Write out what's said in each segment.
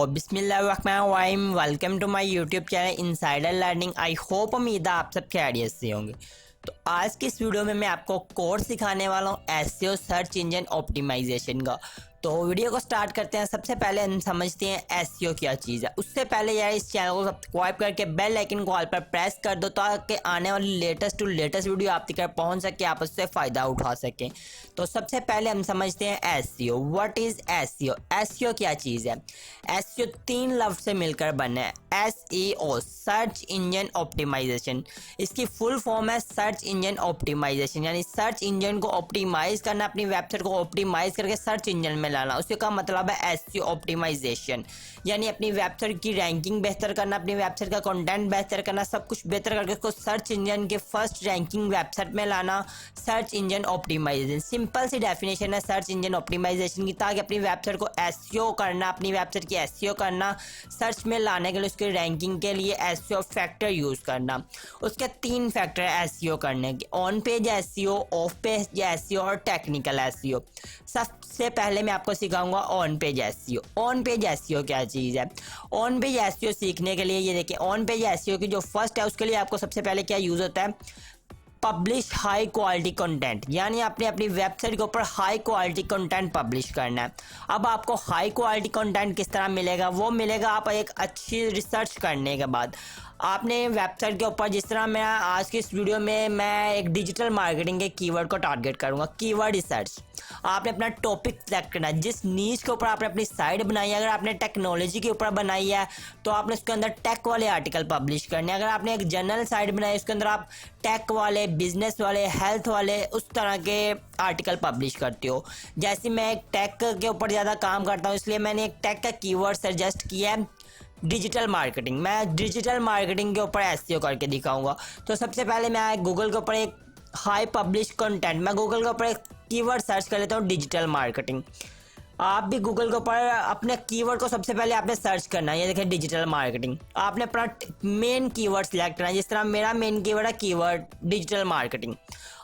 बिस्मिल्लाहिर्रहमानिर्रहीम। Welcome to my YouTube channel insider learning. I hope उम्मीद है आप सब खैरियत से होंगे। तो आज की इस वीडियो में मैं आपको कोर्स सिखाने वाला हूँ एसईओ सर्च इंजन ऑप्टिमाइजेशन का। तो वीडियो को स्टार्ट करते हैं। सबसे पहले हम समझते हैं एसईओ क्या चीज़ है। उससे पहले यार इस चैनल को सब्सक्राइब करके बेल आइकन को ऑल पर प्रेस कर दो ताकि आने वाली लेटेस्ट वीडियो आप तक पहुंच सके, आप उससे फ़ायदा उठा सकें। तो सबसे पहले हम समझते हैं SEO. What is SEO? SEO क्या चीज़ है? एसईओ 3 लफ्ज़ से मिलकर बना है। एसईओ सर्च इंजन ऑप्टिमाइजेशन, इसकी फुल फॉर्म है सर्च इंजन ऑप्टिमाइजेशन, यानी सर्च इंजन को ऑप्टिमाइज करना, अपनी वेबसाइट को ऑप्टिमाइज करके सर्च इंजन में लाना। उसके का मतलब है एसईओ ऑप्टिमाइजेशन, यानी अपनी वेबसाइट की रैंकिंग बेहतर करना, अपनी वेबसाइट का कंटेंट बेहतर करना, सब कुछ बेहतर करके उसको सर्च इंजन के फर्स्ट रैंकिंग वेबसाइट में लाना। सर्च इंजन ऑप्टिमाइजेशन सिंपल सी डेफिनेशन है सर्च इंजन ऑप्टिमाइजेशन की, ताकि अपनी वेबसाइट को एसईओ करना, अपनी वेबसाइट की एसईओ करना, सर्च में लाने के लिए उसके रैंकिंग के लिए एसईओ फैक्टर यूज करना। उसके 3 फैक्टर है एसईओ करने के: on page SEO, of page SEO और टेक्निकल एसईओ। सबसे पहले मैं आपको सिखाऊंगा on page SEO. On page SEO क्या चीज़ है? ऑन पेज एसईओ सीखने के लिए ये देखिए, ऑन पेज एसईओ की जो फर्स्ट है उसके लिए आपको सबसे पहले क्या यूज़ होता है? पब्लिश हाई क्वालिटी कंटेंट, यानी आपने अपनी वेबसाइट के ऊपर हाई क्वालिटी कंटेंट पब्लिश करना है। अब आपको हाई क्वालिटी कंटेंट किस तरह मिलेगा? वो मिलेगा आप एक अच्छी रिसर्च करने के बाद। आपने वेबसाइट के ऊपर, जिस तरह मैं आज की इस वीडियो में मैं एक डिजिटल मार्केटिंग के कीवर्ड को टारगेट करूंगा, कीवर्ड रिसर्च। आपने अपना टॉपिक सेलेक्ट करना है, जिस नीच के ऊपर आपने अपनी साइट बनाई है। अगर आपने टेक्नोलॉजी के ऊपर बनाई है तो आपने उसके अंदर टेक वाले आर्टिकल पब्लिश करने हैं। अगर आपने एक जनरल साइट बनाई है उसके अंदर आप टेक वाले, बिजनेस वाले, हेल्थ वाले, उस तरह के आर्टिकल पब्लिश करते हो। जैसे मैं एक टेक के ऊपर ज़्यादा काम करता हूँ, इसलिए मैंने एक टेक का कीवर्ड सजेस्ट किया है, डिजिटल मार्केटिंग। मैं डिजिटल मार्केटिंग के ऊपर एसईओ करके दिखाऊंगा। तो सबसे पहले मैं गूगल के ऊपर एक हाई पब्लिश कंटेंट, मैं गूगल के ऊपर एक कीवर्ड सर्च कर लेता हूँ डिजिटल मार्केटिंग। आप भी गूगल के ऊपर अपने कीवर्ड को सबसे पहले आपने सर्च करना है। ये देखिए डिजिटल मार्केटिंग, आपने अपना मेन कीवर्ड सिलेक्ट करना है। जिस तरह मेरा मेन कीवर्ड है कीवर्ड डिजिटल मार्केटिंग।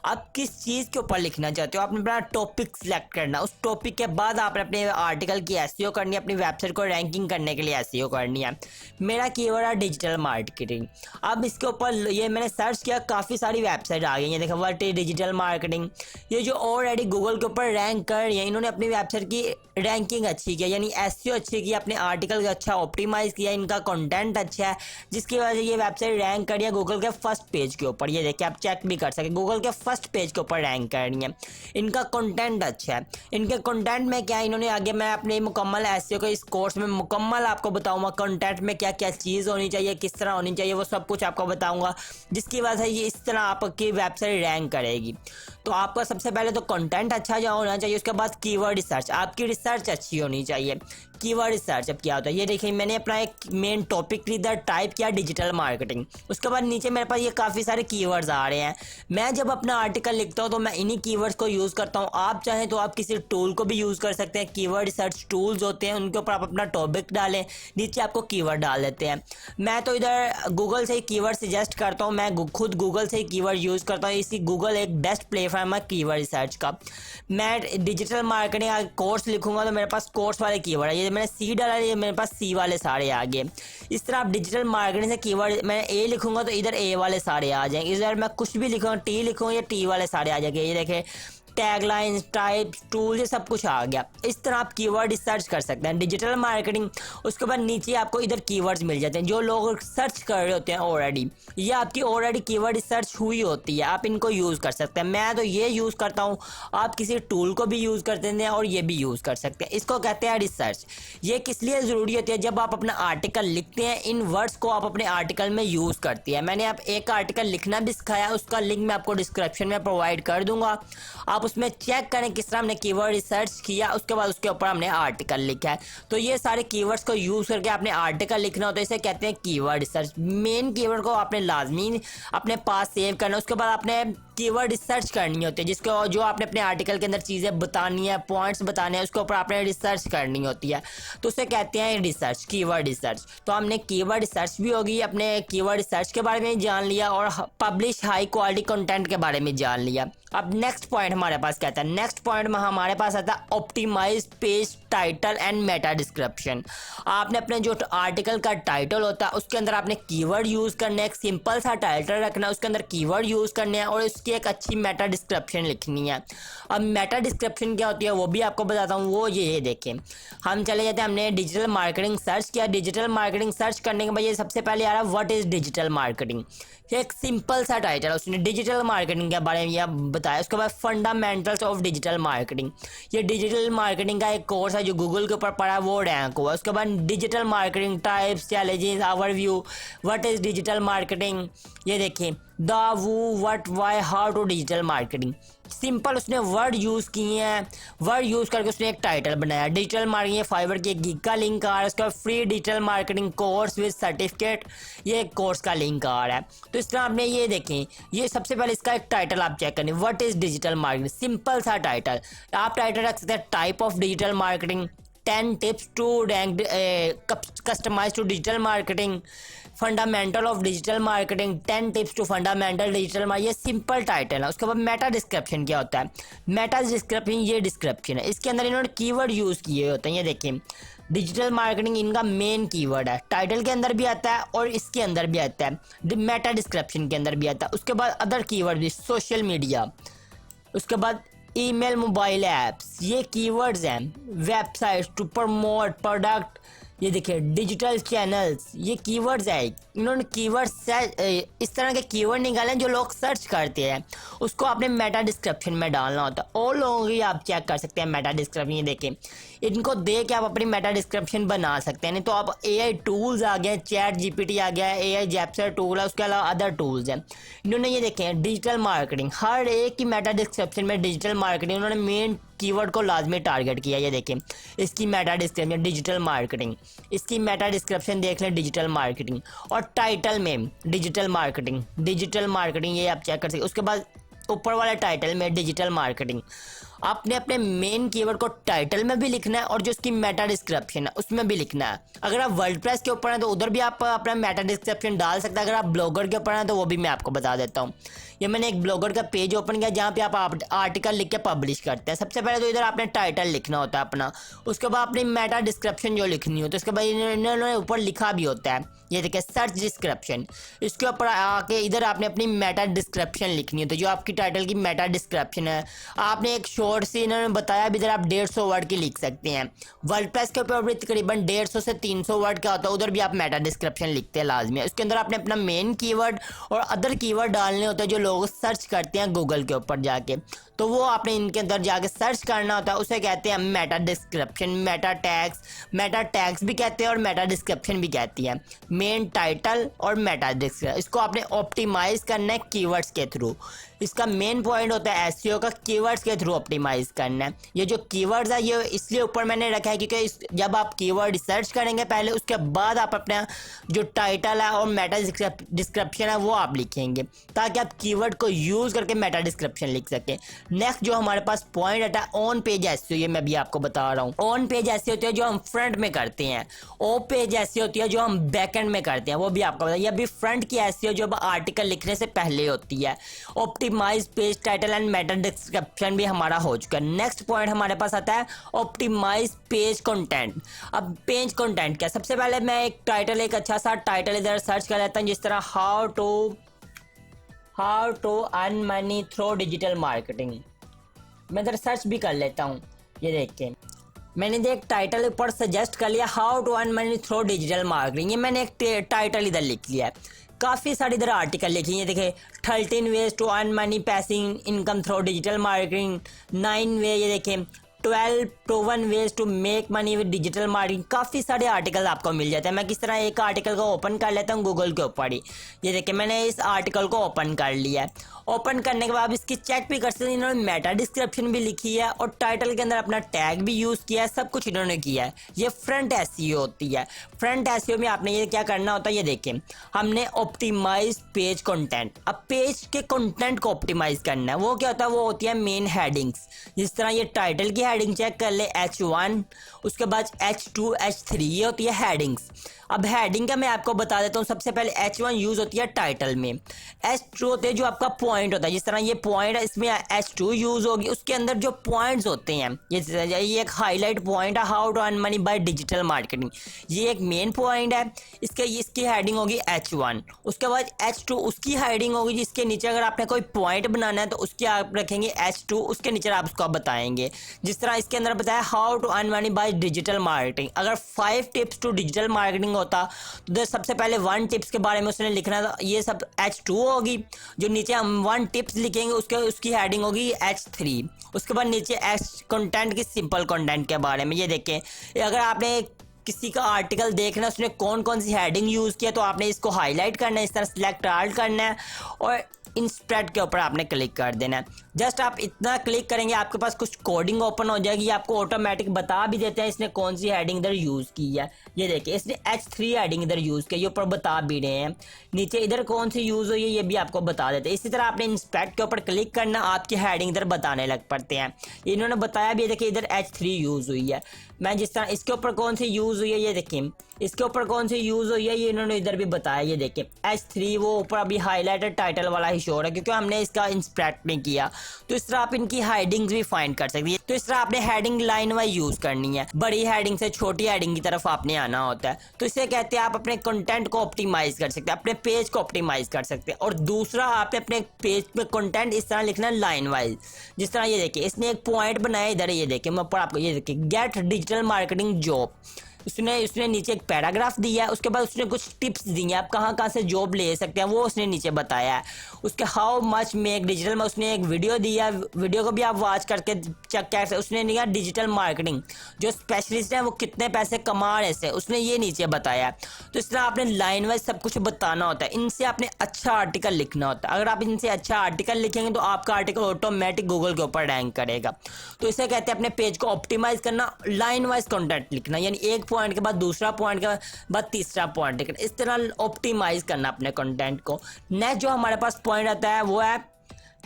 आप किस चीज़ के ऊपर लिखना चाहते हो, आपने अपना टॉपिक सिलेक्ट करना। उस टॉपिक के बाद आपने अपने आर्टिकल की एसईओ करनी है, अपनी वेबसाइट को रैंकिंग करने के लिए एसईओ करनी है। मेरा कीवर्ड है डिजिटल मार्केटिंग। अब इसके ऊपर ये मैंने सर्च किया, काफ़ी सारी वेबसाइट आ गई हैं। देखो व्हाट इज डिजिटल मार्केटिंग, ये जो ऑलरेडी गूगल के ऊपर रैंक कर रही है, इन्होंने अपनी वेबसाइट की रैंकिंग अच्छी की, यानी एसईओ अच्छी की, अपने आर्टिकल का अच्छा ऑप्टिमाइज किया, इनका कंटेंट अच्छा है, जिसकी वजह से ये वेबसाइट रैंक करी है गूगल के फर्स्ट पेज के ऊपर। ये देखिए आप चेक भी कर सकें, गूगल के फर्स्ट पेज के ऊपर रैंक करनी है। इनका कंटेंट अच्छा है। इनके कंटेंट में क्या इन्होंने आगे, मैं अपने मुकम्मल एसईओ के इस कोर्स में मुकम्मल आपको बताऊंगा कंटेंट में क्या क्या चीज़ होनी चाहिए, किस तरह होनी चाहिए, वो सब कुछ आपको बताऊंगा, जिसकी वजह से ये इस तरह आपकी वेबसाइट रैंक करेगी। तो आपका सबसे पहले तो कंटेंट अच्छा जो होना चाहिए, उसके बाद कीवर्ड रिसर्च, आपकी रिसर्च अच्छी होनी चाहिए। कीवर्ड रिसर्च अब क्या होता है, ये देखिए मैंने अपना एक मेन टॉपिक इधर टाइप किया डिजिटल मार्केटिंग। उसके बाद नीचे मेरे पास ये काफ़ी सारे कीवर्ड्स आ रहे हैं। मैं जब अपना आर्टिकल लिखता हूँ तो मैं इन्हीं कीवर्ड्स को यूज़ करता हूँ। आप चाहें तो आप किसी टूल को भी यूज़ कर सकते हैं। कीवर्ड रिसर्च टूल्स होते हैं, उनके ऊपर आप अपना टॉपिक डालें, नीचे आपको कीवर्ड डाल देते हैं। मैं तो इधर गूगल से ही कीवर्ड सजेस्ट करता हूँ, मैं खुद गूगल से ही कीवर्ड यूज़ करता हूँ। इसी गूगल एक बेस्ट प्लेटफॉर्म है कीवर्ड रिसर्च का। मैं डिजिटल मार्केटिंग का कोर्स लिखूंगा तो मेरे पास कोर्स वाले कीवर्ड है, ये मैंने सी डाला, ये मेरे पास सी वाले सारे आ गए। इस तरह आप डिजिटल मार्केटिंग से कीवर्ड, मैं ए लिखूंगा तो इधर ए वाले सारे आ जाएंगे, इधर मैं कुछ भी लिखूंगा टी लिखूंगा ये टी वाले सारे आ जाएंगे। ये देखें टैगलाइंस, टाइप्स, टूल, ये सब कुछ आ गया। इस तरह आप कीवर्ड सर्च कर सकते हैं डिजिटल मार्केटिंग। उसके बाद नीचे आपको इधर कीवर्ड्स मिल जाते हैं जो लोग सर्च कर रहे होते हैं ऑलरेडी, ये आपकी ऑलरेडी कीवर्ड सर्च हुई होती है, आप इनको यूज़ कर सकते हैं। मैं तो ये यूज़ करता हूँ, आप किसी टूल को भी यूज़ करते हैं और ये भी यूज़ कर सकते हैं। इसको कहते हैं रिसर्च। ये किस लिए ज़रूरी होती है? जब आप अपना आर्टिकल लिखते हैं, इन वर्ड्स को आप अपने आर्टिकल में यूज़ करती है। मैंने आप एक आर्टिकल लिखना भी सिखाया, उसका लिंक मैं आपको डिस्क्रिप्शन में प्रोवाइड कर दूंगा। आप उसमें चेक करें किस तरह हमने कीवर्ड रिसर्च किया, उसके बाद उसके ऊपर हमने आर्टिकल लिखा है। तो ये सारे कीवर्ड्स को यूज़ करके आपने आर्टिकल लिखना होता है, इसे कहते हैं कीवर्ड रिसर्च। मेन कीवर्ड को आपने लाजमी अपने पास सेव करना है। उसके बाद आपने कीवर्ड रिसर्च करनी होती है, जिसको जो आपने अपने आर्टिकल के अंदर चीज़ें बतानी है, पॉइंट्स बताने हैं, उसके ऊपर आपने रिसर्च करनी होती है, तो उसे कहते हैं रिसर्च, कीवर्ड रिसर्च। तो हमने कीवर्ड रिसर्च भी होगी, अपने कीवर्ड रिसर्च के बारे में जान लिया और पब्लिश हाई क्वालिटी कंटेंट के बारे में जान लिया। अब नेक्स्ट पॉइंट हमारे पास क्या आता है, नेक्स्ट पॉइंट में हमारे पास आता है optimise page title and meta description. आपने अपने जो आर्टिकल का टाइटल होता है उसके अंदर आपने कीवर्ड यूज़ करना है, एक सिंपल सा टाइटल रखना है, उसके अंदर कीवर्ड यूज़ करने हैं और उसकी एक अच्छी मेटा डिस्क्रिप्शन लिखनी है। अब मेटा डिस्क्रिप्शन क्या होती है वो भी आपको बताता हूँ। वो ये देखें, हम चले जाते हैं, हमने डिजिटल मार्केटिंग सर्च किया, डिजिटल मार्केटिंग सर्च करने के बाद ये सबसे पहले आ रहा है व्हाट इज़ डिजिटल मार्केटिंग। एक सिंपल सा टाइटल, उसने डिजिटल मार्केटिंग के बारे में यह बताया। उसके बाद फंडामेंटल्स ऑफ डिजिटल मार्केटिंग, ये डिजिटल मार्केटिंग का एक कोर्स है जो गूगल के ऊपर पढ़ा है, वो रैंक हुआ। उसके बाद digital marketing types, challenges, overview, what is digital marketing, ये देखिए द वो what why how to digital marketing. Simple उसने वर्ड यूज़ किए हैं, वर्ड यूज़ करके उसने एक टाइटल बनाया। डिजिटल मार्केटिंग, फाइवर के गिग का लिंक आ रहा है, उसका free digital marketing course with certificate, ये एक कोर्स का लिंक आ रहा है। तो इस तरह आपने ये देखें, ये सबसे पहले इसका एक टाइटल आप चेक करें, what is digital marketing, simple सा टाइटल। आप टाइटल रख सकते हैं type of digital marketing, 10 tips to rank customise to digital marketing, fundamental of digital marketing, 10 tips to fundamental digital marketing. ये सिंपल टाइटल है। उसके बाद मेटा डिस्क्रिप्शन क्या होता है, मेटा डिस्क्रिप्शन ये डिस्क्रिप्शन है, इसके अंदर इन्होंने कीवर्ड यूज़ किए होते हैं। ये देखिए डिजिटल मार्केटिंग इनका मेन कीवर्ड है, टाइटल के अंदर भी आता है और इसके अंदर भी आता है, मेटा डिस्क्रिप्शन के अंदर भी आता है। उसके बाद अदर कीवर्ड भी, सोशल मीडिया, उसके बाद ईमेल, मोबाइल ऐप्स, ये कीवर्ड्स हैं। वेबसाइट्स टू प्रमोट प्रोडक्ट, ये देखिए डिजिटल चैनल्स, ये कीवर्ड्स है। इन्होंने कीवर्ड्स इस तरह के कीवर्ड निकाले जो लोग सर्च करते हैं, उसको आपने मेटा डिस्क्रिप्शन में डालना होता है। और लोगों की आप चेक कर सकते हैं मेटा डिस्क्रिप्शन, ये देखें, इनको देख के आप अपनी मेटा डिस्क्रिप्शन बना सकते हैं। नहीं तो आप AI टूल्स आ गए, चैट GPT आ गया, AI जैप्सर टूल है, उसके अलावा अदर टूल्स हैं। इन्होंने ये देखें डिजिटल मार्केटिंग, हर एक की मेटा डिस्क्रिप्शन में डिजिटल मार्केटिंग उन्होंने मेन कीवर्ड को लाजमी टारगेट किया। ये देखें इसकी मेटा डिस्क्रिप्शन डिजिटल मार्केटिंग, इसकी मेटा डिस्क्रिप्शन देख लें डिजिटल मार्केटिंग, और टाइटल में डिजिटल मार्केटिंग, डिजिटल मार्केटिंग ये आप चेक कर सकते। उसके बाद ऊपर वाले टाइटल में डिजिटल मार्केटिंग, आपने अपने मेन कीवर्ड को टाइटल में भी लिखना है और जो उसकी मेटा डिस्क्रिप्शन है उसमें भी लिखना है। अगर आप वर्डप्रेस के ऊपर हैं तो उधर भी आप अपना मेटा डिस्क्रिप्शन डाल सकते हैं। अगर आप ब्लॉगर के ऊपर हैं तो वो भी मैं आपको बता देता हूँ। ये मैंने एक ब्लॉगर का पेज ओपन किया जहाँ पे आप आर्टिकल लिख के पब्लिश करते हैं। सबसे पहले तो इधर आपने टाइटल लिखना होता है अपना, उसके बाद अपनी मेटा डिस्क्रिप्शन जो लिखनी हो, तो उसके बाद इन्होंने ऊपर लिखा भी होता है, ये देखिए सर्च डिस्क्रिप्शन, इसके ऊपर आके इधर आपने अपनी मेटा डिस्क्रिप्शन लिखनी है। तो जो आपकी टाइटल की मेटा डिस्क्रिप्शन है, आपने एक शॉर्ट सी इन्होंने बताया भी, इधर आप 150 वर्ड की लिख सकते हैं। वर्डप्रेस के ऊपर भी तकरीबन 150 से 300 वर्ड का होता है, उधर भी आप मेटा डिस्क्रिप्शन लिखते हैं लाजमी। उसके अंदर आपने अपना मेन कीवर्ड और अदर कीवर्ड डालने होते हैं जो लोग सर्च करते हैं गूगल के ऊपर जाके, तो वो आपने इनके अंदर जाके सर्च करना होता है। उसे कहते हैं मेटा डिस्क्रिप्शन, मेटा टैग्स भी कहते हैं और मेटा डिस्क्रिप्शन भी कहती है। मेन टाइटल और मेटा डिस्क्रिप्शन, इसको आपने ऑप्टिमाइज करना है कीवर्ड्स के थ्रू। इसका मेन पॉइंट होता है एसईओ का, कीवर्ड्स के थ्रू ऑप्टिमाइज करना है। ये जो कीवर्ड्स है ये इसलिए ऊपर मैंने रखा है क्योंकि जब आप कीवर्ड रिसर्च करेंगे पहले, उसके बाद आप अपना जो टाइटल है और मेटा डिस्क्रिप्शन है वो आप लिखेंगे, ताकि आप कीवर्ड को यूज़ करके मेटा डिस्क्रिप्शन लिख सकें। नेक्स्ट जो हमारे पास पॉइंट आता है ऑन पेज एसईओ, ये मैं भी आपको बता रहा हूँ। ऑन पेज एसईओ होती है जो हम फ्रंट में करते हैं, ऑफ पेज एसईओ होती है जो हम बैक एंड में करते हैं, वो भी आपको बताया। अभी फ्रंट की एसईओ जो आर्टिकल लिखने से पहले होती है। Optimise page title and meta description भी हमारा हो चुका है। नेक्स्ट पॉइंट हमारे पास आता है ऑप्टिमाइज पेज कंटेंट। अब पेज कंटेंट क्या, सबसे पहले मैं एक टाइटल, एक अच्छा सा टाइटल इधर सर्च कर लेता हूँ, जिस तरह how to earn money through digital marketing. मैं इधर सर्च भी कर लेता हूँ। ये देख के मैंने देख टाइटल ऊपर सजेस्ट कर लिया, how to earn money through digital marketing. ये मैंने एक टाइटल इधर लिख लिया है। काफ़ी सारी इधर आर्टिकल लिखी है, देखे 13 ways to earn money passive income through digital marketing, 9 way, ये देखें 12 proven ways to make money with digital marketing. काफ़ी सारे आर्टिकल आपको मिल जाते हैं। मैं किस तरह एक आर्टिकल को ओपन कर लेता हूँ गूगल के ऊपर ही। ये देखिए मैंने इस आर्टिकल को ओपन कर लिया है। ओपन करने के बाद इसकी चेक भी कर सकते हैं। इन्होंने मेटा डिस्क्रिप्शन भी लिखी है और टाइटल के अंदर अपना टैग भी यूज़ किया है, सब कुछ इन्होंने किया है। ये फ्रंट एसईओ होती है। फ्रंट एसईओ में आपने ये क्या करना होता है, ये देखें, हमने ऑप्टिमाइज पेज कंटेंट। अब पेज के कंटेंट को ऑप्टिमाइज करना है। वो क्या होता है, वो होती है मेन हेडिंग्स। जिस तरह ये टाइटल की हेडिंग चेक कर ले, H1, उसके बाद H2, H3, ये होती है हेडिंग्स। अब हेडिंग का मैं आपको बता देता हूँ। सबसे पहले H1 यूज होती है टाइटल में, H2 होते हैं जो आपका पॉइंट होता है। जिस तरह ये पॉइंट है, इसमें H2 यूज होगी। उसके अंदर जो पॉइंट्स होते हैं, ये एक हाईलाइट पॉइंट है, how to earn money by digital marketing, ये एक मेन पॉइंट है। इसकी हेडिंग होगी H1। उसके बाद H2 उसकी हेडिंग होगी, जिसके नीचे अगर आपने कोई पॉइंट बनाना है तो उसकी आप रखेंगे H2, उसके नीचे आप उसको बताएंगे। जिस तरह इसके अंदर बताया how to earn money by digital marketing. अगर 5 टिप्स टू डिजिटल मार्केटिंग होता तो सबसे पहले 1 टिप्स के बारे में उसने लिखना था, ये सब H2 होगी। जो नीचे हम 1 टिप्स लिखेंगे उसकी हेडिंग होगी H3। उसके बाद नीचे कंटेंट की सिंपल कंटेंट के बारे में। ये देखें, अगर आपने किसी का आर्टिकल देखना है, उसने कौन कौन सी हेडिंग यूज़ किया, तो आपने इसको हाईलाइट करना है, इस तरह सिलेक्ट आल करना है और इन स्प्रेड के ऊपर आपने क्लिक कर देना है। जस्ट आप इतना क्लिक करेंगे, आपके पास कुछ कोडिंग ओपन हो जाएगी। आपको ऑटोमेटिक बता भी देते हैं इसने कौन सी हेडिंग इधर यूज़ की है। ये देखिए, इसने H3 हेडिंग इधर यूज़ की, ये ऊपर बता भी रहे हैं। नीचे इधर कौन सी यूज़ हुई है ये भी आपको बता देते हैं। इसी तरह आपने इंस्पेक्ट के ऊपर क्लिक करना, आपकी हेडिंग इधर बताने लग पड़ते हैं। इन्होंने बताया भी है, देखिए इधर H3 यूज़ हुई है। मैं जिस तरह इसके ऊपर कौन सी यूज़ हुई है, ये देखिए इसके ऊपर कौन सी यूज़ हुई है, ये इन्होंने इधर भी बताया। ये देखिए H3 वो ऊपर अभी हाईलाइटेड टाइटल वाला ही शो है, क्योंकि हमने इसका इंस्पेक्ट नहीं किया। तो इस तरह आप इनकी हेडिंग्स भी फाइंड कर सकते हैं। तो इस तरह आपने हेडिंग लाइन वाइज यूज़ करनी है। बड़ी हेडिंग से छोटी हेडिंग की तरफ आपने आना होता है। तो इसे कहते हैं आप अपने कंटेंट को ऑप्टिमाइज कर सकते हैं, अपने पेज को ऑप्टिमाइज कर सकते हैं। और दूसरा, आपने अपने पेज पे कंटेंट इस तरह लिखना है लाइन वाइज। जिस तरह ये देखिए, इसने एक पॉइंट बनाया इधर, ये देखिए मैं ऊपर आपको, ये देखिए गेट डिजिटल मार्केटिंग जॉब। उसने नीचे एक पैराग्राफ दिया है। उसके बाद उसने कुछ टिप्स दी हैं, आप कहाँ कहाँ से जॉब ले सकते हैं, वो उसने नीचे बताया है। उसके हाउ मच मेक डिजिटल में उसने एक वीडियो दिया, वीडियो को भी आप वॉच करके चेक कर सकते। उसने दिया डिजिटल मार्केटिंग, जो स्पेशलिस्ट हैं वो कितने पैसे कमा रहे से, उसने ये नीचे बताया। तो इस तरह आपने लाइन वाइज सब कुछ बताना होता है। इनसे आपने अच्छा आर्टिकल लिखना होता है। अगर आप इनसे अच्छा आर्टिकल लिखेंगे तो आपका आर्टिकल ऑटोमेटिक गूगल के ऊपर रैंक करेगा। तो इसे कहते हैं अपने पेज को ऑप्टिमाइज करना, लाइन वाइज कंटेंट लिखना, यानी एक पॉइंट के बाद दूसरा पॉइंट के बाद तीसरा पॉइंट लिखना। इस तरह ऑप्टिमाइज करना अपने कंटेंट को। नेक्स्ट जो हमारे पास पॉइंट आता है वो है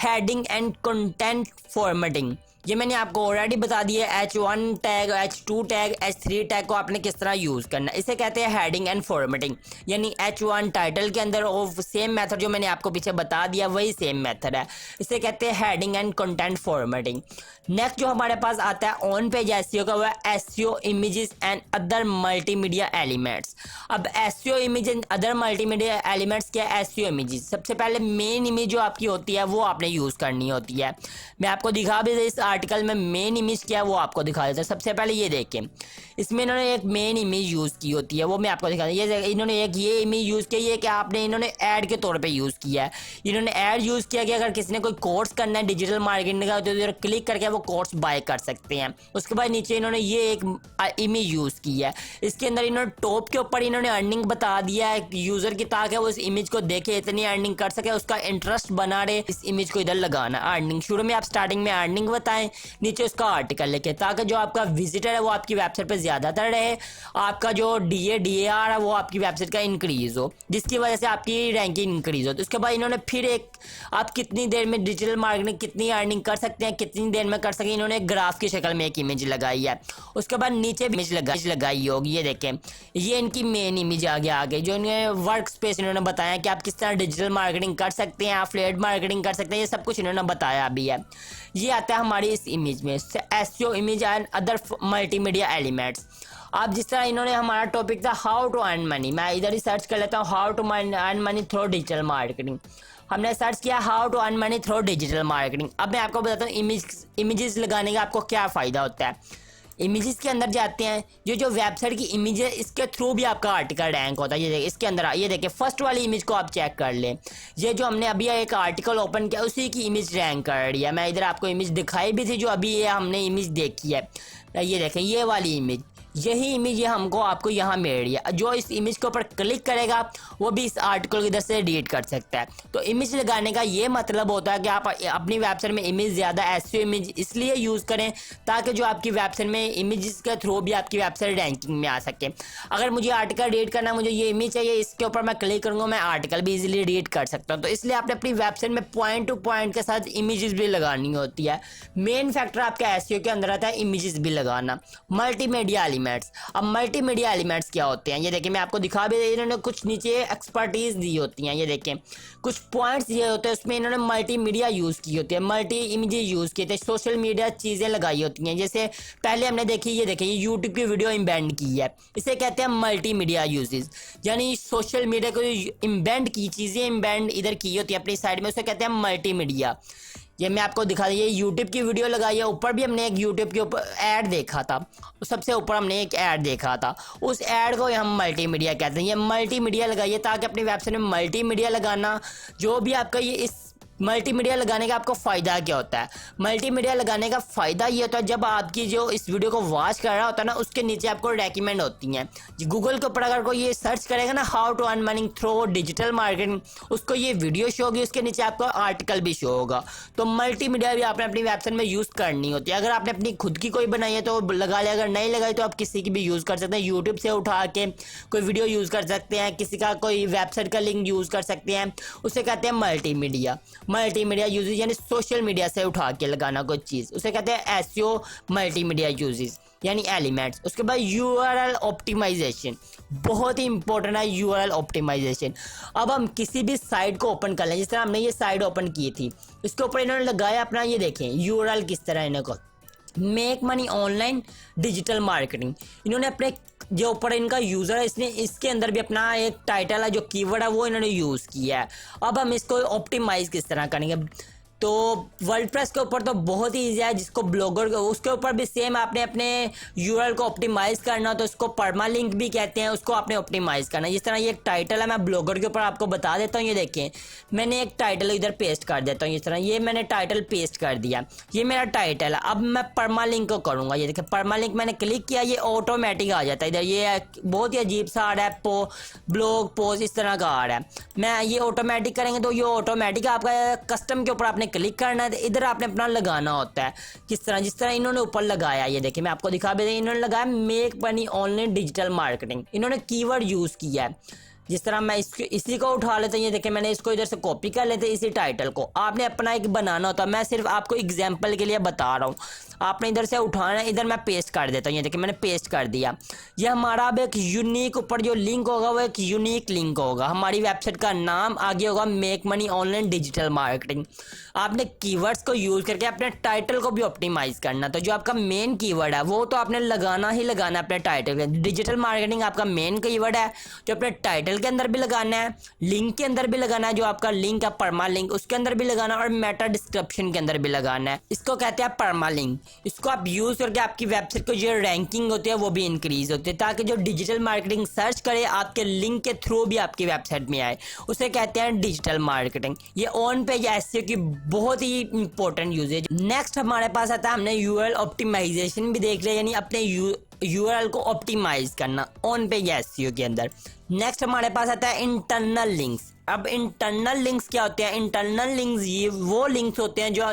हेडिंग एंड कंटेंट फॉर्मेटिंग। ये मैंने आपको ऑलरेडी बता दिया। H1 tag, H2 tag, H3 tag को आपने किस तरह यूज़ करना है। इसे कहते हैं हेडिंग एंड फॉर्मेटिंग। यानी H1 टाइटल के अंदर वो सेम मेथड जो मैंने आपको पीछे बता दिया, वही सेम मेथड है। इसे कहते हैं heading and content formatting. Next जो हमारे पास आता है ऑन पेज एसईओ का, वो है SEO images and other multimedia elements. अब SEO image and other multimedia elements क्या है? एसईओ इमेजेस, सबसे पहले मेन इमेज जो आपकी होती है वो आपने यूज़ करनी होती है। मैं आपको दिखा भी इस आर्टिकल में मेन इमेज क्या है वो आपको दिखा देता है। सबसे पहले ये देखें, इसमें इन्होंने एक मेन इमेज यूज़ की होती है, वो मैं आपको दिखा दूँ। ये इन्होंने एक ये इमेज यूज़ की है कि आपने इन्होंने ऐड के तौर पे यूज़ किया है। इन्होंने ऐड यूज़ किया कि अगर किसी ने कोई कोर्स करना है डिजिटल मार्केटिंग का, तो इधर क्लिक करके वो कोर्स बाय कर सकते हैं। उसके बाद नीचे इन्होंने ये एक इमेज यूज़ की है। इसके अंदर इन्होंने टॉप के ऊपर इन्होंने अर्निंग बता दिया है यूज़र की, ताकि वो इस इमेज को देखे, इतनी अर्निंग कर सके, उसका इंटरेस्ट बना रहे इस इमेज को इधर लगाना। अर्निंग शुरू में आप स्टार्टिंग में अर्निंग बताएं, नीचे उसका आर्टिकल लिखे, ताकि जो आपका विजिटर है वो आपकी वेबसाइट पर ज़्यादातर रहे, आपका जो DAR है वो आपकी वेबसाइट का इंक्रीज हो, जिसकी वजह से आपकी रैंकिंग इंक्रीज हो। तो उसके बाद इन्होंने फिर एक आप कितनी देर में डिजिटल मार्केटिंग कितनी अर्निंग कर सकते हैं, कितनी देर में कर सकते हैं, इन्होंने ग्राफ की शक्ल में एक इमेज लगाई है। उसके बाद नीचे इमेज लगाई होगी, ये देखें, ये इनकी मेन इमेज आगे जो इन्होंने वर्क स्पेस इन्होंने बताया कि आप किस तरह डिजिटल मार्केटिंग कर सकते हैं, एफिलिएट मार्केटिंग कर सकते हैं, ये सब कुछ इन्होंने बताया भी है। ये आता है हमारी इस इमेज में SEO image and other multimedia elements. अब जिस तरह इन्होंने हमारा टॉपिक था हाउ टू अर्न मनी, मैं इधर ही सर्च कर लेता हूँ, how to earn money through digital marketing. हमने सर्च किया how to earn money through digital marketing. अब मैं आपको बताता हूँ इमेजेस लगाने का आपको क्या फ़ायदा होता है। इमेजेस के अंदर जाते हैं, जो वेबसाइट की इमेज है इसके थ्रू भी आपका आर्टिकल रैंक होता है। ये देखिए, इसके अंदर ये देखिए फर्स्ट वाली इमेज को आप चेक कर लें, ये जो हमने अभी एक आर्टिकल ओपन किया उसी की इमेज रैंक कर रही है। मैं इधर आपको इमेज दिखाई भी थी जो अभी ये हमने इमेज देखी है, ये देखें ये वाली इमेज, यही इमेज ये हमको आपको यहाँ मिल रही है। जो इस इमेज के ऊपर क्लिक करेगा वो भी इस आर्टिकल की इधर से रीड कर सकता है। तो इमेज लगाने का ये मतलब होता है कि आप अपनी वेबसाइट में इमेज ज़्यादा एसईओ इमेज इसलिए यूज़ करें ताकि जो आपकी वेबसाइट में इमेजेस के थ्रू भी आपकी वेबसाइट रैंकिंग में आ सके। अगर मुझे आर्टिकल रीड करना है, मुझे ये इमेज चाहिए, इसके ऊपर मैं क्लिक करूँगा, मैं आर्टिकल भी इजीली रीड कर सकता हूँ। तो इसलिए आपने अपनी वेबसाइट में पॉइंट टू पॉइंट के साथ इमेजेस भी लगानी होती है। मेन फैक्टर आपका एसईओ के अंदर आता है इमेजेस भी लगाना। मल्टीमीडिया एलिमेंट्स, अब मल्टीमीडिया एलिमेंट्स क्या होते हैं ये देखिए, मैं आपको दिखा भी, इन्होंने कुछ नीचे एक्सपर्टीज दी होती हैं। ये देखें कुछ पॉइंट्स ये होते हैं, उसमें इन्होंने मल्टीमीडिया यूज़ की होती है, मल्टी इमेजेस यूज़ किए थे, सोशल मीडिया चीज़ें लगाई होती हैं। जैसे पहले हमने देखी, ये देखें ये यूट्यूब की वीडियो इम्बेंड की है, इसे कहते हैं मल्टीमीडिया यूजेस। यानी सोशल मीडिया को इम्बेंड की चीज़ें इम्बेंड इधर की होती है अपनी साइड में, उसे कहते हैं मल्टीमीडिया। ये मैं आपको दिखा दी, ये यूट्यूब की वीडियो लगाई है, ऊपर भी हमने एक यूट्यूब के ऊपर ऐड देखा था, सबसे ऊपर हमने एक ऐड देखा था, उस ऐड को हम मल्टीमीडिया कहते हैं। ये मल्टीमीडिया लगाइए ताकि अपनी वेबसाइट में मल्टीमीडिया लगाना, जो भी आपका ये इस मल्टीमीडिया लगाने का आपको फ़ायदा क्या होता है? मल्टीमीडिया लगाने का फ़ायदा ये होता है जब आपकी जो इस वीडियो को वॉच कर रहा होता है ना, उसके नीचे आपको रेकमेंड होती हैं। गूगल के ऊपर अगर कोई ये सर्च करेगा ना, how to earn money through digital marketing, उसको ये वीडियो शो होगी, उसके नीचे आपको आर्टिकल भी शो होगा। तो मल्टीमीडिया भी आपने अपनी वेबसाइट में यूज़ करनी होती है। अगर आपने अपनी खुद की कोई बनाई है तो लगा लिया, अगर नहीं लगाई तो आप किसी की भी यूज़ कर सकते हैं। यूट्यूब से उठा के कोई वीडियो यूज़ कर सकते हैं, किसी का कोई वेबसाइट का लिंक यूज़ कर सकते हैं, उसे कहते हैं मल्टीमीडिया। मल्टीमीडिया यूजेस यानी सोशल मीडिया से उठा के लगाना कोई चीज़, उसे कहते हैं एसईओ मल्टीमीडिया यूजेस यानी एलिमेंट्स। उसके बाद यूआरएल ऑप्टिमाइजेशन, बहुत ही इंपॉर्टेंट है यूआरएल ऑप्टिमाइजेशन। अब हम किसी भी साइट को ओपन कर लें, जिस तरह हमने ये साइट ओपन की थी, इसके ऊपर इन्होंने लगाया अपना, ये देखें यूआरएल किस तरह इन्होंने make money online digital marketing. इन्होंने अपने जो ऊपर इनका यूज़र है, इसने इसके अंदर भी अपना एक टाइटल है, जो कीवर्ड है वो इन्होंने यूज़ किया है। अब हम इसको ऑप्टिमाइज़ किस तरह करेंगे? तो वर्डप्रेस के ऊपर तो बहुत ही ईजी है, जिसको ब्लॉगर उसके ऊपर भी सेम आपने अपने यूआरएल को ऑप्टिमाइज़ करना, तो उसको परमालिंक भी कहते हैं, उसको आपने ऑप्टिमाइज़ करना। जिस तरह ये एक टाइटल है, मैं ब्लॉगर के ऊपर आपको बता देता हूँ। ये देखें मैंने एक टाइटल इधर पेस्ट कर देता हूँ, इस तरह ये मैंने टाइटल पेस्ट कर दिया, ये मेरा टाइटल है। अब मैं परमालिंक को करूँगा, ये देखें परमालिंक मैंने क्लिक किया, ये ऑटोमेटिक आ जाता है इधर। ये बहुत ही अजीब सा आ रहा है, ब्लॉग पोस्ट इस तरह का आ रहा है। मैं ये ऑटोमेटिक करेंगे तो ये ऑटोमेटिक आपका कस्टम के ऊपर आपने क्लिक करना है, तो इधर आपने अपना लगाना होता है किस तरह, जिस तरह इन्होंने ऊपर लगाया। ये देखिए मैं आपको दिखा भी, इन्होंने लगाया make money online digital marketing, इन्होंने कीवर्ड यूज़ किया है। जिस तरह मैं इसी को उठा लेते हैं, ये देखिए मैंने इसको इधर से कॉपी कर लेते हैं, इसी टाइटल को आपने अपना एक बनाना होता है। मैं सिर्फ आपको एग्जांपल के लिए बता रहा हूँ, आपने इधर से उठाना है, इधर मैं पेस्ट कर देता हूँ। ये देखिए मैंने पेस्ट कर दिया। ये हमारा अब एक यूनिक ऊपर जो लिंक होगा वो एक यूनिक लिंक होगा, हमारी वेबसाइट का नाम आगे होगा make money online digital marketing. आपने कीवर्ड्स को यूज़ करके अपने टाइटल को भी ऑप्टिमाइज़ करना। तो जो आपका मेन कीवर्ड है वो तो आपने लगाना ही लगाना अपने टाइटल के। डिजिटल मार्केटिंग आपका मेन कीवर्ड है, जो अपने टाइटल के अंदर भी लगाना है, लिंक के अंदर भी लगाना है, जो आपका लिंक है परमा लिंक उसके अंदर भी लगाना है, और मेटा डिस्क्रिप्शन के अंदर भी लगाना है। इसको कहते हैं परमा लिंक। इसको आप यूज़ करके आपकी वेबसाइट को जो रैंकिंग होती है वो भी इंक्रीज होती है, ताकि जो डिजिटल मार्केटिंग सर्च करे आपके लिंक के थ्रू भी आपकी वेबसाइट में आए, उसे कहते हैं डिजिटल मार्केटिंग। ये ऑन पेज एसईओ की बहुत ही इंपॉर्टेंट यूजेज। नेक्स्ट हमारे पास आता है, हमने यूआरएल ऑप्टिमाइजेशन भी देख लिया, यानी अपने यूआरएल को ऑप्टिमाइज करना ऑन पेज एसईओ के अंदर। नेक्स्ट हमारे पास आता है इंटरनल लिंक्स। अब इंटरनल लिंक्स क्या होते हैं? इंटरनल लिंक्स ये वो लिंक्स होते हैं जो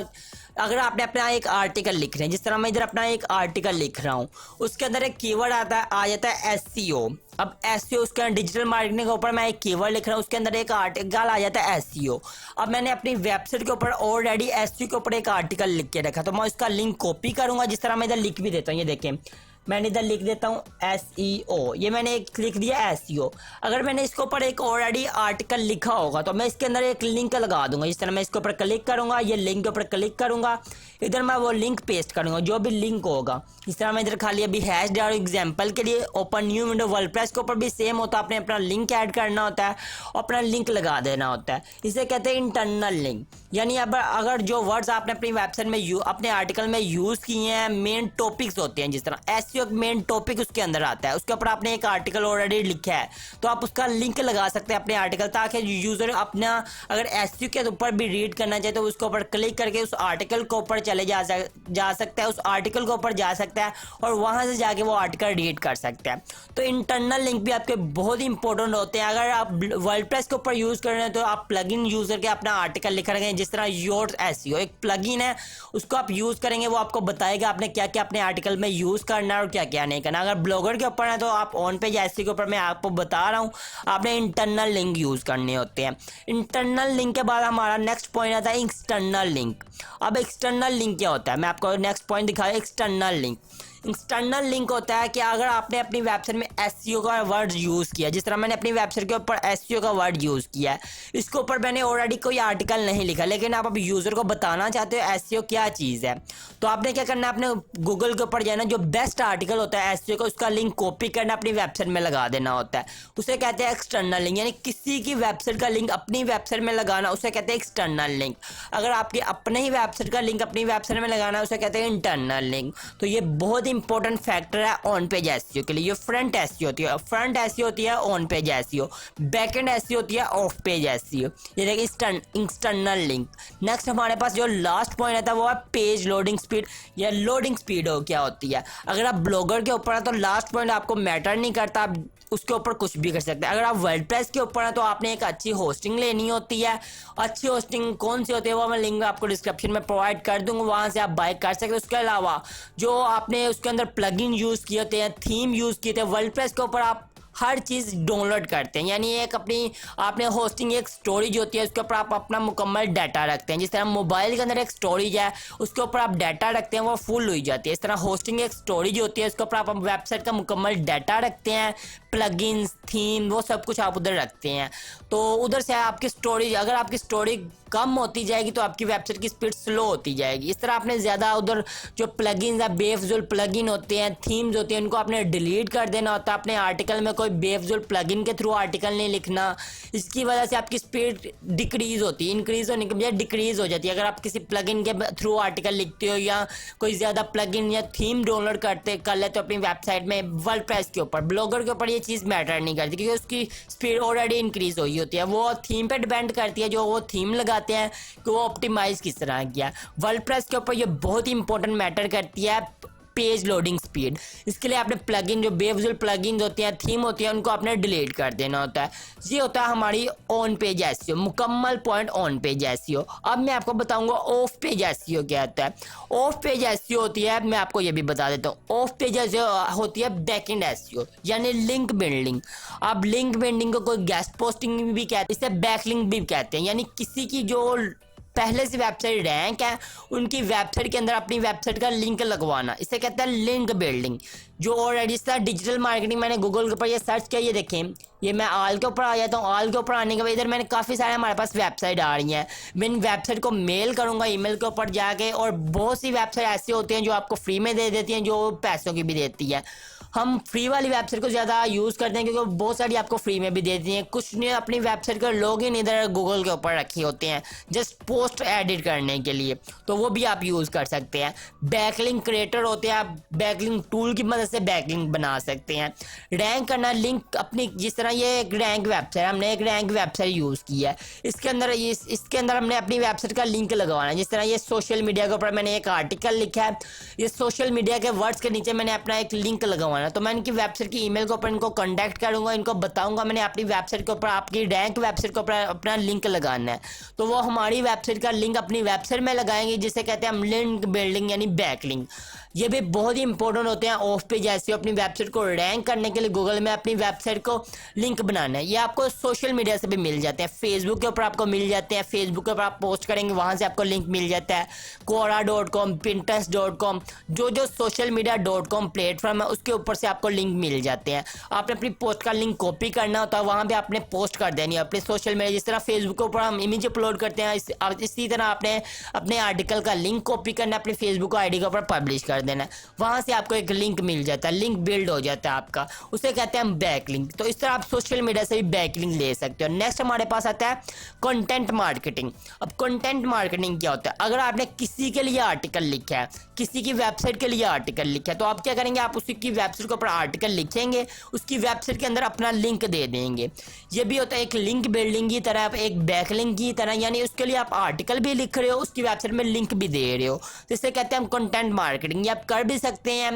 अगर आपने अपना एक आर्टिकल लिख रहे हैं, जिस तरह मैं इधर अपना एक आर्टिकल लिख रहा हूँ, उसके अंदर एक कीवर्ड आ जाता है एसईओ। अब एसईओ उसके अंदर डिजिटल मार्केटिंग के ऊपर मैं एक कीवर्ड लिख रहा हूँ, उसके अंदर एक आर्टिकल आ जाता है एसईओ। अब मैंने अपनी वेबसाइट के ऊपर ऑलरेडी एसईओ के ऊपर एक आर्टिकल लिख के रखा, तो मैं उसका लिंक कॉपी करूँगा, जिस तरह मैं इधर लिख भी देता हूँ। ये देखें मैंने इधर लिख देता हूँ SEO, ये मैंने एक लिख दिया SEO। अगर मैंने इसके ऊपर एक ऑलरेडी आर्टिकल लिखा होगा तो मैं इसके अंदर एक लिंक लगा दूंगा। इस तरह मैं इसके ऊपर क्लिक करूंगा, ये लिंक के ऊपर क्लिक करूंगा, इधर मैं वो लिंक पेस्ट करूंगा जो भी लिंक होगा। इस तरह मैं इधर खाली अभी हैश डाल एग्जाम्पल के लिए। ओपन न्यू विंडो वर्डप्रेस के ऊपर भी सेम होता है, आपने अपना लिंक ऐड करना होता है और अपना लिंक लगा देना होता है। इसे कहते हैं इंटरनल लिंक। यानी अब अगर जो वर्ड्स आपने अपनी वेबसाइट में अपने आर्टिकल में यूज़ किए हैं, मेन टॉपिक्स होते हैं, जिस तरह SEO एसईओ मेन टॉपिक उसके अंदर आता है, उसके ऊपर आपने एक आर्टिकल ऑलरेडी लिखा है तो आप उसका लिंक लगा सकते हैं अपने आर्टिकल, ताकि यूजर अपना अगर एसईओ के ऊपर भी रीड करना चाहे तो उसके ऊपर क्लिक करके उस आर्टिकल के ऊपर चले जा सकता है, उस आर्टिकल के ऊपर जा सकता है और वहां से जाके वो आर्टिकल रीड कर सकता है। तो इंटरनल लिंक भी आपके बहुत ही इंपॉर्टेंट होते हैं। अगर आप वर्डप्रेस के ऊपर यूज कर रहे हैं तो आप प्लगइन यूज करके अपना आर्टिकल लिख रहे हैं, जिस तरह योर एसईओ एक प्लगइन है, उसको आप यूज करेंगे, वो आपको बताएगा आपने क्या क्या अपने आर्टिकल में यूज करना है और क्या क्या नहीं करना। अगर ब्लॉगर के ऊपर है तो आप ऑन पेज एसईओ के ऊपर मैं आपको बता रहा हूँ आपने इंटरनल लिंक यूज करने होते हैं। इंटरनल लिंक के बाद हमारा नेक्स्ट पॉइंट आता है एक्सटर्नल लिंक। अब एक्सटर्नल लिंक क्या होता है, मैं आपको नेक्स्ट पॉइंट दिखाया। एक्सटर्नल लिंक, एक्सटर्नल लिंक होता है कि अगर आपने अपनी वेबसाइट में एसईओ का वर्ड यूज़ किया, जिस तरह मैंने अपनी वेबसाइट के ऊपर एसईओ का वर्ड यूज़ किया है, इसके ऊपर मैंने ऑलरेडी कोई आर्टिकल नहीं लिखा, लेकिन आप अब यूज़र को बताना चाहते हो एसईओ क्या चीज़ है, तो आपने क्या करना है, आपने गूगल के ऊपर जाना, जो बेस्ट आर्टिकल होता है एसईओ का उसका लिंक कॉपी करना, अपनी वेबसाइट में लगा देना होता है, उसे कहते हैं एक्सटर्नल लिंक। यानी किसी की वेबसाइट का लिंक अपनी वेबसाइट में लगाना उसे कहते हैं एक्सटर्नल लिंक। अगर आपकी अपने ही वेबसाइट का लिंक अपनी वेबसाइट में लगाना उसे कहते हैं इंटरनल लिंक। तो ये बहुत इंपॉर्टेंट फैक्टर है ऑन पेज एसईओ के लिए। ये फ्रंट एसईओ होती है, फ्रंट एसईओ होती है on page SEO, backend SEO होती है ऑफ पेज एसईओ। ये देखिए एक्सटर्नल लिंक। नेक्स्ट हमारे पास जो लास्ट पॉइंट आता है वो है पेज लोडिंग स्पीड या लोडिंग स्पीड हो क्या होती है। अगर आप ब्लॉगर के ऊपर है तो लास्ट पॉइंट आपको मैटर नहीं करता, आप उसके ऊपर कुछ भी कर सकते हैं। अगर आप वर्डप्रेस के ऊपर है तो आपने एक अच्छी होस्टिंग लेनी होती है। अच्छी होस्टिंग कौन सी होती है वो मैं लिंक आपको डिस्क्रिप्शन में प्रोवाइड कर दूंगा, वहां से आप बाय कर सकते हैं। उसके अलावा जो आपने उसके अंदर प्लगइन यूज किए होते हैं, थीम यूज किए थे, वर्डप्रेस के ऊपर आप हर चीज़ डाउनलोड करते हैं। यानी एक अपनी आपने होस्टिंग एक स्टोरेज होती है, उसके ऊपर आप अपना मुकम्मल डाटा रखते हैं। जिस तरह मोबाइल के अंदर एक स्टोरेज है उसके ऊपर आप डाटा रखते हैं, वो फुल हुई जाती है। इस तरह होस्टिंग एक स्टोरेज होती है, उसके ऊपर आप वेबसाइट का मुकम्मल डाटा रखते हैं, प्लगइन्स, थीम, वो सब कुछ आप उधर रखते हैं। तो उधर से आपकी स्टोरेज, अगर आपकी स्टोरेज कम होती जाएगी तो आपकी वेबसाइट की स्पीड स्लो होती जाएगी। इस तरह आपने ज़्यादा उधर जो प्लगइन्स है, बेफजूल प्लगइन होते हैं, थीम्स होती हैं, उनको आपने डिलीट कर देना होता है। अपने आर्टिकल में कोई बेफजूल प्लगइन के थ्रू आर्टिकल नहीं लिखना, इसकी वजह से आपकी स्पीड डिक्रीज होती है, इंक्रीज होने के बजाय डिक्रीज हो जाती है। अगर आप किसी प्लगइन के थ्रू आर्टिकल लिखते हो या कोई ज़्यादा प्लगइन या थीम डाउनलोड कर लेते हो अपनी वेबसाइट में, वर्डप्रेस के ऊपर, ब्लॉगर के ऊपर ये चीज़ मैटर नहीं करती क्योंकि उसकी स्पीड ऑलरेडी इंक्रीज हुई होती है। वो थीम पे डिपेंड करती है, जो वो थीम लगाते हैं कि वो ऑप्टिमाइज किस तरह किया। वर्डप्रेस के ऊपर ये बहुत ही इंपॉर्टेंट मैटर करती है पेज लोडिंग स्पीड। इसके लिए आपने प्लगइन, जो बेफजूल प्लगइन होती हैं, थीम होती है, उनको आपने डिलीट कर देना होता है। ये होता है हमारी ऑन पेज एसईओ, मुकम्मल पॉइंट ऑन पेज एसईओ। अब मैं आपको बताऊंगा ऑफ पेज एसईओ क्या होता है। ऑफ पेज एसईओ होती है, मैं आपको ये भी बता देता हूँ, ऑफ पेज एसईओ होती है बैकएंड एसईओ, यानी लिंक बिल्डिंग। आप लिंक बिल्डिंग को कोई गेस्ट पोस्टिंग भी कहते हैं, इसे बैकलिंक भी कहते हैं। यानी किसी की जो पहले से वेबसाइट रैंक है उनकी वेबसाइट के अंदर अपनी वेबसाइट का लिंक लगवाना, इसे कहते हैं लिंक बिल्डिंग। जो ऑलरेडी डिजिटल मार्केटिंग, मैंने गूगल के ऊपर ये सर्च किया, ये देखें, ये मैं ऑल के ऊपर आ जाता हूँ। ऑल के ऊपर आने के बाद इधर मैंने काफ़ी सारे हमारे पास वेबसाइट आ रही हैं। मैं इन वेबसाइट को मेल करूँगा ईमेल के ऊपर जाके, और बहुत सी वेबसाइट ऐसी होती हैं जो आपको फ्री में दे देती हैं, जो पैसों की भी देती है। हम फ्री वाली वेबसाइट को ज़्यादा यूज़ करते हैं क्योंकि बहुत सारी आपको फ्री में भी देती हैं। कुछ ने अपनी वेबसाइट का लॉगिन इधर गूगल के ऊपर रखे होते हैं जस्ट पोस्ट एडिट करने के लिए, तो वो भी आप यूज़ कर सकते हैं। बैकलिंक क्रिएटर होते हैं, आप बैकलिंक टूल की मदद से बैकलिंक बना सकते हैं। रैंक करना लिंक अपनी, जिस तरह ये एक रैंक वेबसाइट, हमने एक रैंक वेबसाइट यूज़ की है, इसके अंदर हमने अपनी वेबसाइट का लिंक लगवाना है। जिस तरह ये सोशल मीडिया के ऊपर मैंने एक आर्टिकल लिखा है, ये सोशल मीडिया के वर्ड्स के नीचे मैंने अपना एक लिंक लगवाना, तो मैं इनकी वेबसाइट की ईमेल के ऊपर इनको कांटेक्ट करूंगा, इनको बताऊंगा मैंने अपनी वेबसाइट के ऊपर, आपकी रैंक वेबसाइट के ऊपर अपना लिंक लगाना है। तो वो हमारी वेबसाइट का लिंक अपनी वेबसाइट में लगाएंगे, जिसे कहते हैं हम लिंक बिल्डिंग यानी बैकलिंक। ये भी बहुत ही इंपॉर्टेंट होते हैं ऑफ पेज एसईओ। अपनी वेबसाइट को रैंक करने के लिए गूगल में अपनी वेबसाइट को लिंक बनाना है। ये आपको सोशल मीडिया से भी मिल जाते हैं, फेसबुक के ऊपर आपको मिल जाते हैं, फेसबुक के ऊपर आप पोस्ट करेंगे वहाँ से आपको लिंक मिल जाता है। quora.com, pinterest.com, जो सोशल मीडिया .com प्लेटफॉर्म है उसके ऊपर से आपको लिंक मिल जाते हैं। आपने अपनी पोस्ट का लिंक कॉपी करना होता है, वहाँ पे आपने पोस्ट कर देनी है अपने सोशल मीडिया। जिस तरह फेसबुक के ऊपर हम इमेज अपलोड करते हैं, इसी तरह आपने अपने आर्टिकल का लिंक कॉपी करना, अपनी फेसबुक आईडी के ऊपर पब्लिश कर कर देना है, वहाँ से आपको एक लिंक मिल जाता है, लिंक बिल्ड हो जाता है आपका, उसे कहते हैं हम बैक लिंक। तो इस तरह आप सोशल मीडिया से भी बैक लिंक ले सकते हो। नेक्स्ट हमारे पास आता है कंटेंट मार्केटिंग। अब कंटेंट मार्केटिंग क्या होता है? अगर आपने किसी के लिए आर्टिकल लिखा है, किसी की वेबसाइट के लिए आर्टिकल लिखा है, तो आप क्या करेंगे, आप उसी की वेबसाइट के ऊपर आर्टिकल लिखेंगे, उसकी वेबसाइट के अंदर अपना लिंक दे देंगे। ये भी होता है एक लिंक बिल्डिंग की तरह, एक बैक लिंक की तरह, यानी उसके लिए आप आर्टिकल भी लिख रहे हो, उसकी वेबसाइट में लिंक भी दे रहे हो, तो इसे कहते हैं हम कंटेंट मार्केटिंग। ये आप कर भी सकते हैं,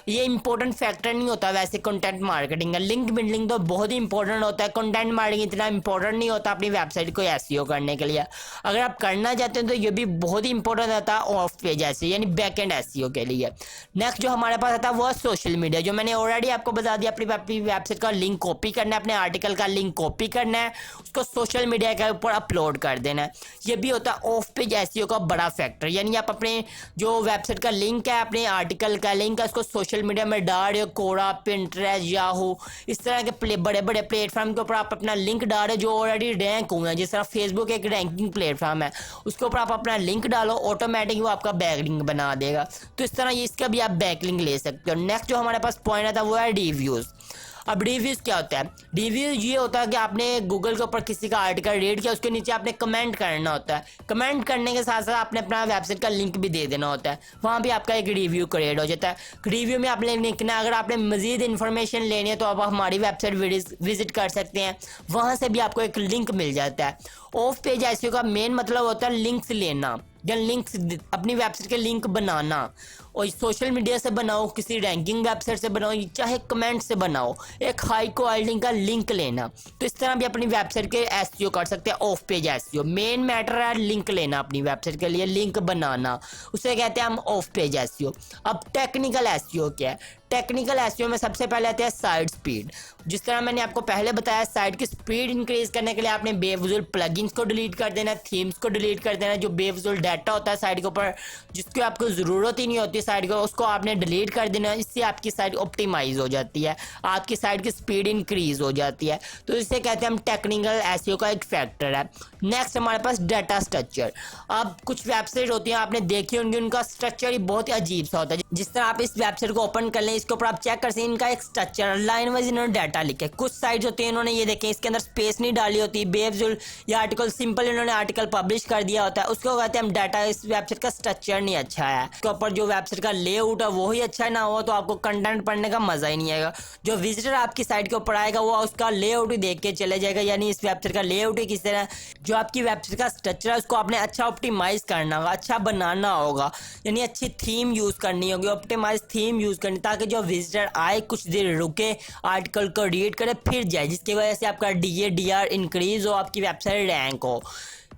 ये इंपॉर्टेंट फैक्टर नहीं होता वैसे कंटेंट मार्केटिंग का। लिंक बिल्डिंग तो बहुत ही इंपॉर्टेंट होता है, कंटेंट मार्केटिंग इतना इंपॉर्टेंट नहीं होता अपनी वेबसाइट को एसईओ करने के लिए। अगर आप करना चाहते हैं तो ये भी बहुत ही इंपॉर्टेंट होता है ऑफ पेज एसईओ, यानी बैक एंड एसईओ के लिए। नेक्स्ट जो हमारे पास आता है वो सोशल मीडिया, जो मैंने ऑलरेडी आपको बता दिया, अपनी वेबसाइट का लिंक कॉपी करना है, अपने आर्टिकल का लिंक कॉपी करना है, उसको सोशल मीडिया के ऊपर अपलोड कर देना है। ये भी होता है ऑफ पेज एसईओ का बड़ा फैक्टर, यानी आप अपने जो वेबसाइट का लिंक है, अपने आर्टिकल का लिंक है, उसको सोशल मीडिया में डाल रहे हो, कोरा, पिंटरेस्ट, याहू, इस तरह के बड़े बड़े प्लेटफॉर्म के ऊपर आप अपना लिंक डाल रहे हो जो ऑलरेडी रैंक हुए हैं। जिस तरह फेसबुक एक रैंकिंग प्लेटफॉर्म है, उसके ऊपर आप अपना लिंक डालो, ऑटोमेटिक वो आपका बैकलिंक बना देगा। तो इस तरह इसका भी आप बैकलिंक ले सकते हो। नेक्स्ट जो हमारे पास पॉइंट आता है वो है रिव्यूज़। अब रिव्यूज़ क्या होता है? रिव्यूज़ ये होता है कि आपने गूगल के ऊपर किसी का आर्टिकल रीड किया, उसके नीचे आपने कमेंट करना होता है। कमेंट करने के साथ साथ आपने अपना वेबसाइट का लिंक भी दे देना होता है, वहाँ भी आपका एक रिव्यू क्रिएट हो जाता है। रिव्यू में आपने लिखना है, अगर आपने मजीद इन्फॉर्मेशन लेनी है तो आप हमारी वेबसाइट विजिट कर सकते हैं, वहाँ से भी आपको एक लिंक मिल जाता है। ऑफ पेज एसईओ का मेन मतलब होता है लिंक्स लेना, या लिंक्स अपनी वेबसाइट के लिंक बनाना, और सोशल मीडिया से बनाओ, किसी रैंकिंग वेबसाइट से बनाओ, चाहे कमेंट से बनाओ, एक हाई क्वालिटी का लिंक लेना। तो इस तरह भी अपनी वेबसाइट के एसईओ कर सकते हैं, of page SEO. Main matter है लिंक लेना, अपनी वेबसाइट के लिए लिंक बनाना, उसे कहते हैं हम ऑफ पेज एसईओ। अब टेक्निकल एसईओ क्या है? टेक्निकल एसईओ में सबसे पहले आते हैं साइट स्पीड। जिस तरह मैंने आपको पहले बताया, साइट की स्पीड इंक्रीज करने के लिए आपने बेफिजूल प्लगइन्स को डिलीट कर देना, थीम्स को डिलीट कर देना, जो बेफिजूल डाटा होता है साइट के ऊपर जिसकी आपको ज़रूरत ही नहीं होती साइट को, उसको आपने डिलीट कर देना। इससे आपकी साइट ऑप्टिमाइज हो जाती है, आपकी साइट की स्पीड इंक्रीज हो जाती है। तो इसे कहते हैं हम टेक्निकल एसईओ का एक फैक्टर है। नेक्स्ट हमारे पास डाटा स्ट्रक्चर। अब कुछ वेबसाइट होती हैं, आपने देखी होंगी, उनका स्ट्रक्चर ही बहुत ही अजीब सा होता है। जिस तरह आप इस वेबसाइट को ओपन कर लें, इसके ऊपर आप चेक कर सकते हैं, इनका एक स्ट्रक्चर लाइन वाइज इन्होंने डाटा लिखा है। कुछ साइट्स होती हैं, इन्होंने ये देखें इसके अंदर स्पेस नहीं डाली होती, बेफिजूल या आर्टिकल सिंपल इन्होंने आर्टिकल पब्लिश कर दिया होता है, उसको कहते हैं हम डाटा। इस वेबसाइट का स्ट्रक्चर नहीं अच्छा है, उसके ऊपर जो वेबसाइट का लेआउट है वो ही अच्छा ना हो तो आपको कंटेंट पढ़ने का मजा ही नहीं आएगा। जो विजिटर आपकी साइट के ऊपर आएगा वो उसका लेआउट ही देख के चले जाएगा, यानी इस वेबसाइट का लेआउट ही किस तरह, जो आपकी वेबसाइट का स्ट्रक्चर है उसको आपने अच्छा ऑप्टिमाइज करना होगा, अच्छा बनाना होगा, यानी अच्छी थीम यूज करनी होगी, ऑप्टिमाइज थीम यूज करनी, ताकि जो विजिटर आए कुछ देर रुके, आर्टिकल को रीड करे, फिर जाए, जिसकी वजह से आपका डीआर इंक्रीज हो, आपकी वेबसाइट रैंक हो।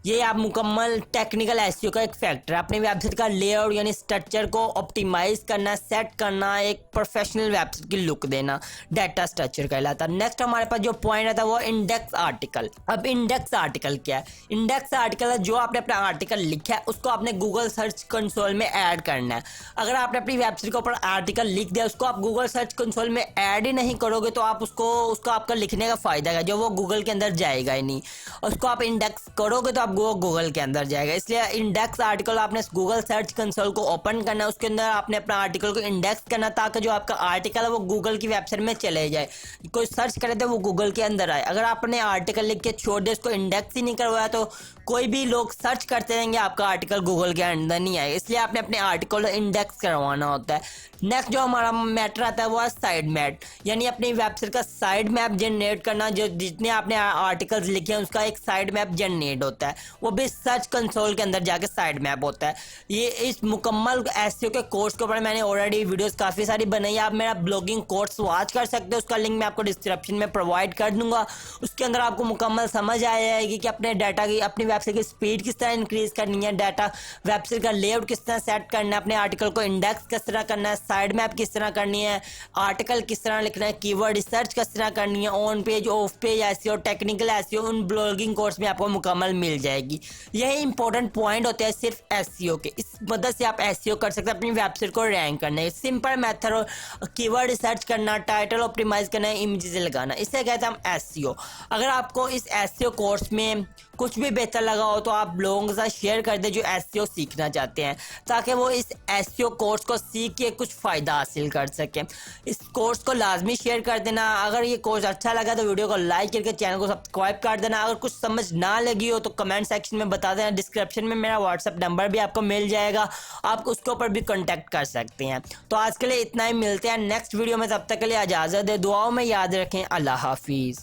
ये आप मुकम्मल टेक्निकल एसईओ का एक फैक्टर है। अपनी वेबसाइट का लेआउट यानी स्ट्रक्चर को ऑप्टिमाइज करना, सेट करना, एक प्रोफेशनल वेबसाइट की लुक देना, डाटा स्ट्रक्चर कहलाता है। नेक्स्ट हमारे पास जो पॉइंट आता है वो इंडेक्स आर्टिकल। अब इंडेक्स आर्टिकल क्या है? इंडेक्स आर्टिकल है जो आपने अपना आर्टिकल लिखा है उसको आपने गूगल सर्च कंसोल में ऐड करना है। अगर आपने अपनी वेबसाइट के ऊपर आर्टिकल लिख दिया, उसको आप गूगल सर्च कंसोल में ऐड ही नहीं करोगे तो आप उसको आपका लिखने का फायदा है जो वो गूगल के अंदर जाएगा ही नहीं। उसको आप इंडेक्स करोगे तो वो गूगल के अंदर जाएगा। इसलिए इंडेक्स आर्टिकल आपने गूगल सर्च कंसोल को ओपन करना है, उसके अंदर आपने अपना आर्टिकल को इंडेक्स करना ताकि जो आपका आर्टिकल है वो गूगल की वेबसाइट में चले जाए, कोई सर्च करे तो वो गूगल के अंदर आए। अगर आपने आर्टिकल लिख के छोड़ दिया, उसको इंडेक्स ही नहीं करवाया, तो कोई भी लोग सर्च करते रहेंगे, आपका आर्टिकल गूगल के अंदर नहीं आएगा। इसलिए आपने अपने आर्टिकल को इंडेक्स करवाना होता है। नेक्स्ट जो हमारा मैटर आता है वो है साइड मैप, यानी अपनी वेबसाइट का साइड मैप जनरेट करना। जो जितने आपने आर्टिकल्स लिखे हैं उसका एक साइड मैप जनरेट होता है, वो भी सर्च कंसोल के अंदर जाके साइड मैप होता है। ये इस मुकम्मल एसईओ के कोर्स के ऊपर मैंने ऑलरेडी वीडियोस काफ़ी सारी बनाई है, आप मेरा ब्लॉगिंग कोर्स वॉच कर सकते हो, उसका लिंक मैं आपको डिस्क्रिप्शन में प्रोवाइड कर दूंगा। उसके अंदर आपको मुकम्मल समझ आ जाएगी कि अपने डाटा की, अपनी वेबसाइट की स्पीड किस तरह इंक्रीज करनी है, डाटा वेबसाइट का लेआउट किस तरह सेट करना है, अपने आर्टिकल को इंडेक्स किस तरह करना है, साइड मैप किस तरह करनी है, आर्टिकल किस तरह लिखना है, कीवर्ड रिसर्च किस तरह करनी है, on page of page SEO, technical SEO, उन ब्लॉगिंग कोर्स में आपको मुकम्मल मिल जाएगी। यही इंपॉर्टेंट पॉइंट होते हैं सिर्फ एसईओ के, इस मदद से आप एसईओ कर सकते हैं अपनी वेबसाइट को रैंक करने। सिंपल मेथड हो, कीवर्ड रिसर्च करना, टाइटल ऑप्टिमाइज करना, इमेजेस लगाना, इसे कहते हैं हम एसईओ। अगर आपको इस एसईओ कोर्स में कुछ भी बेहतर लगा हो तो आप लोगों के साथ शेयर कर दें जो एसईओ सीखना चाहते हैं, ताकि वो इस एसईओ कोर्स को सीख के कुछ फ़ायदा हासिल कर सकें। इस कोर्स को लाजमी शेयर कर देना। अगर ये कोर्स अच्छा लगा तो वीडियो को लाइक करके चैनल को सब्सक्राइब कर देना। अगर कुछ समझ ना लगी हो तो कमेंट सेक्शन में बता देना। डिस्क्रिप्शन में मेरा व्हाट्सअप नंबर भी आपको मिल जाएगा, आप उसके ऊपर भी कॉन्टैक्ट कर सकते हैं। तो आज के लिए इतना ही, मिलते हैं नेक्स्ट वीडियो में, तब तक के लिए इजाज़त दे। दुआओं में याद रखें। अल्लाह हाफिज़।